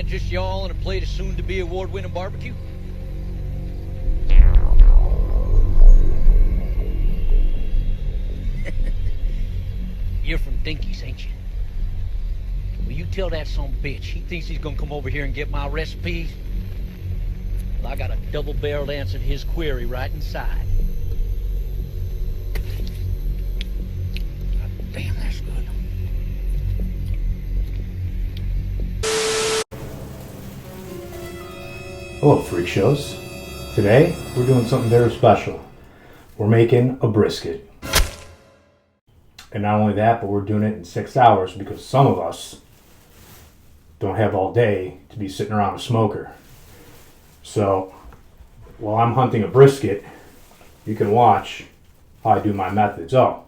man, just y'all and a plate of soon-to-be award-winning barbecue? You're from Dinky's, ain't you? Well, you tell that son of a bitch. He thinks he's gonna come over here and get my recipes. Well, I got a double-barreled answer to his query right inside. God damn, that's good. Hello, Freak Shows. Today, we're doing something very special. We're making a brisket. And not only that, but we're doing it in 6 hours because some of us don't have all day to be sitting around a smoker. So, while I'm hunting a brisket, you can watch how I do my methods. Oh,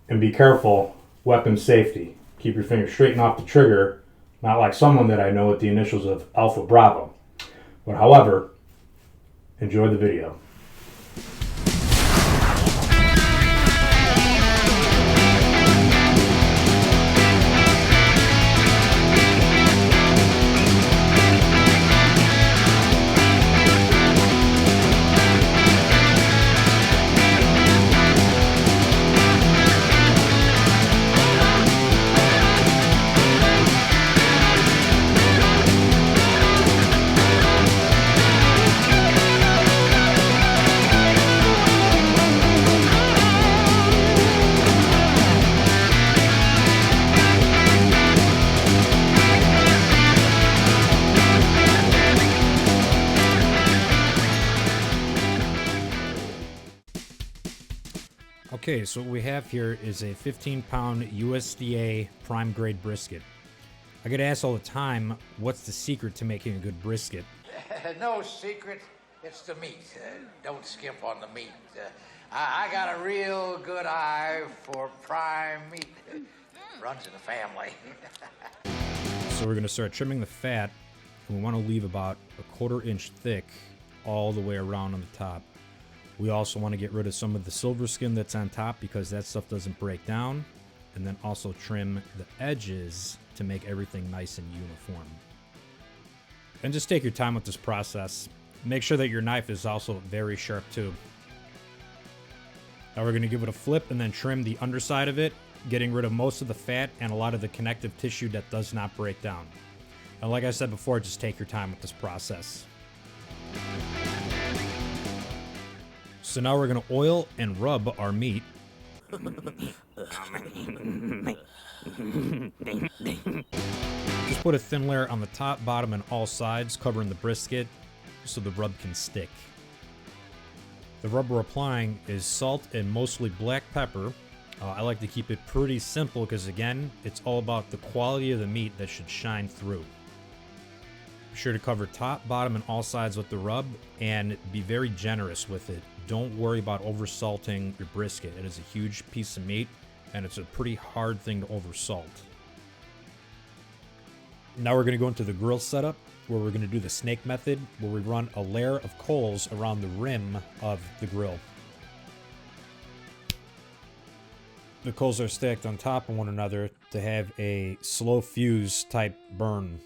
and be careful, weapon safety. Keep your finger straight and off the trigger, not like someone that I know with the initials of Alpha Bravo. But however, enjoy the video. Okay, so what we have here is a 15-pound USDA prime grade brisket. I get asked all the time, what's the secret to making a good brisket? No secret, it's the meat. Don't skimp on the meat. I got a real good eye for prime meat. Runs in the family. So we're going to start trimming the fat, and we want to leave about a 1/4 inch thick all the way around on the top. We also want to get rid of some of the silver skin that's on top because that stuff doesn't break down, and then also trim the edges to make everything nice and uniform. And just take your time with this process. Make sure that your knife is also very sharp too. Now we're going to give it a flip and then trim the underside of it, getting rid of most of the fat and a lot of the connective tissue that does not break down. And like I said before, just take your time with this process. So now we're going to oil and rub our meat. Just put a thin layer on the top, bottom, and all sides, covering the brisket so the rub can stick. The rub we're applying is salt and mostly black pepper. I like to keep it pretty simple because, again, it's all about the quality of the meat that should shine through. Be sure to cover top, bottom, and all sides with the rub, and be very generous with it. Don't worry about over-salting your brisket. It is a huge piece of meat, and it's a pretty hard thing to over-salt. Now we're going to go into the grill setup, where we're going to do the snake method, where we run a layer of coals around the rim of the grill. The coals are stacked on top of one another to have a slow fuse type burn.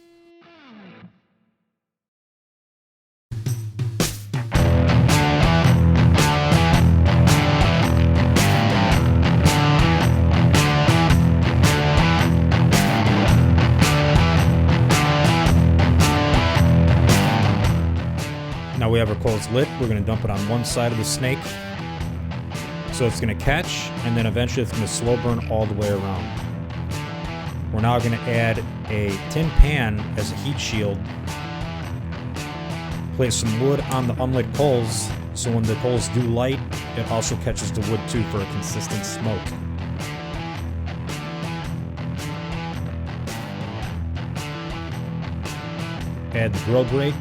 Now we have our coals lit. We're going to dump it on one side of the snake. So it's going to catch, and then eventually it's going to slow burn all the way around. We're now going to add a tin pan as a heat shield. Place some wood on the unlit coals, so when the coals do light, it also catches the wood too for a consistent smoke. Add the grill grate.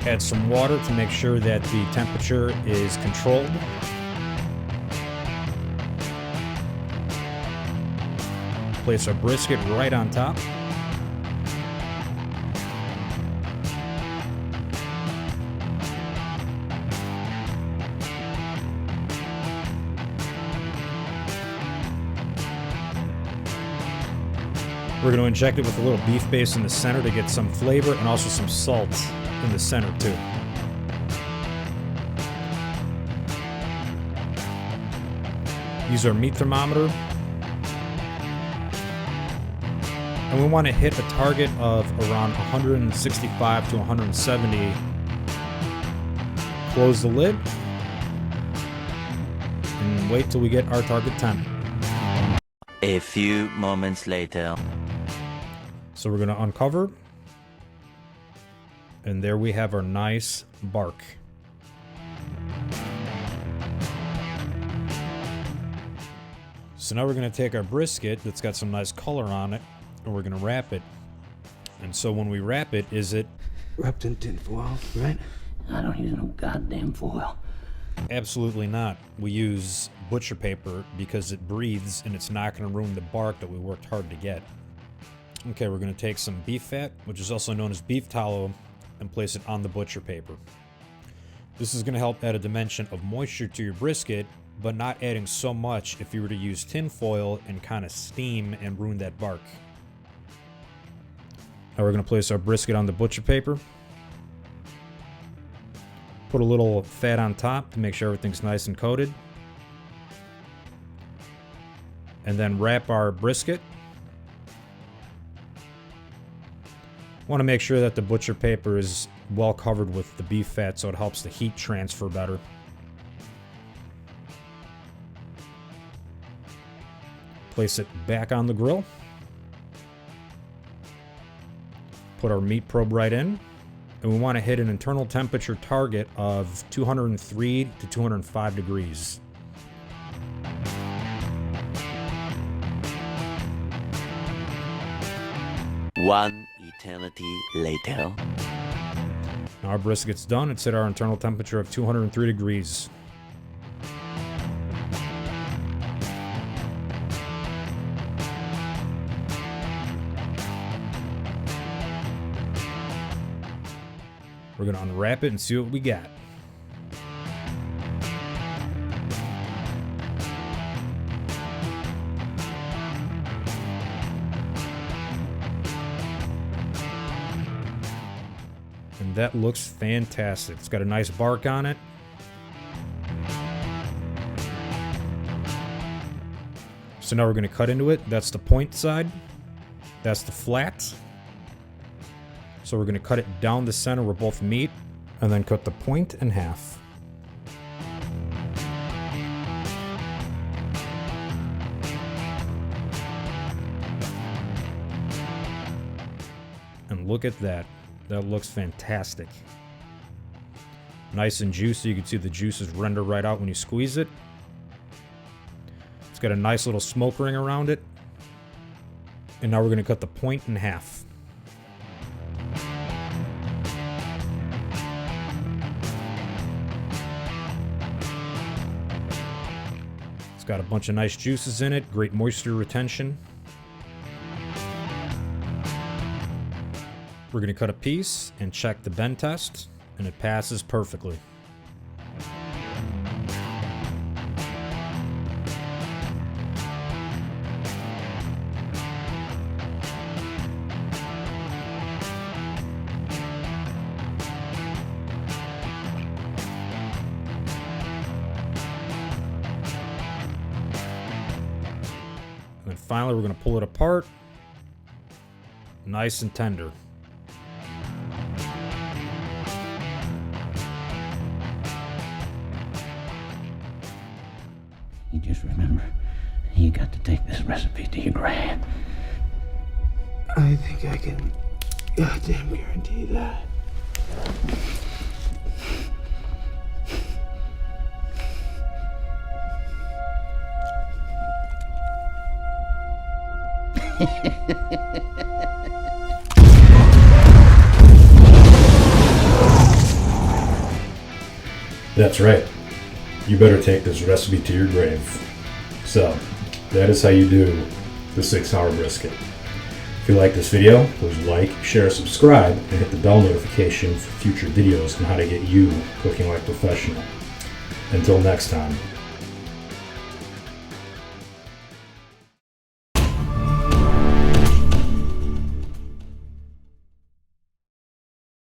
Add some water to make sure that the temperature is controlled. Place our brisket right on top. We're going to inject it with a little beef base in the center to get some flavor and also some salt in the center too. Use our meat thermometer. And we want to hit a target of around 165 to 170. Close the lid. And wait till we get our target temp. A few moments later. So we're going to uncover. And there we have our nice bark. So now we're going to take our brisket that's got some nice color on it, and we're going to wrap it. And so when we wrap it, is it wrapped in tin foil, right? I don't use no goddamn foil. Absolutely not. We use butcher paper because it breathes and it's not going to ruin the bark that we worked hard to get. Okay, we're going to take some beef fat, which is also known as beef tallow, and place it on the butcher paper. This is going to help add a dimension of moisture to your brisket, but not adding so much if you were to use tin foil and kind of steam and ruin that bark. Now we're going to place our brisket on the butcher paper. Put a little fat on top to make sure everything's nice and coated. And then wrap our brisket. Want to make sure that the butcher paper is well covered with the beef fat so it helps the heat transfer better. Place it back on the grill. Put our meat probe right in. And we want to hit an internal temperature target of 203 to 205 degrees. One eternity later. Now our brisket's done. It's at our internal temperature of 203 degrees. We're going to unwrap it and see what we got. And that looks fantastic. It's got a nice bark on it. So now we're going to cut into it. That's the point side. That's the flat. So we're going to cut it down the center where both meet, and then cut the point in half. And look at that. That looks fantastic. Nice and juicy. You can see the juices render right out when you squeeze it. It's got a nice little smoke ring around it. And now we're going to cut the point in half. It's got a bunch of nice juices in it, great moisture retention. We're going to cut a piece and check the bend test, and it passes perfectly. And then finally, we're going to pull it apart, nice and tender. You just remember, you got to take this recipe to your grave. I think I can goddamn guarantee that. That's right. You better take this recipe to your grave. So, that is how you do the 6-hour brisket. If you like this video, please like, share, subscribe, and hit the bell notification for future videos on how to get you cooking like a professional. Until next time.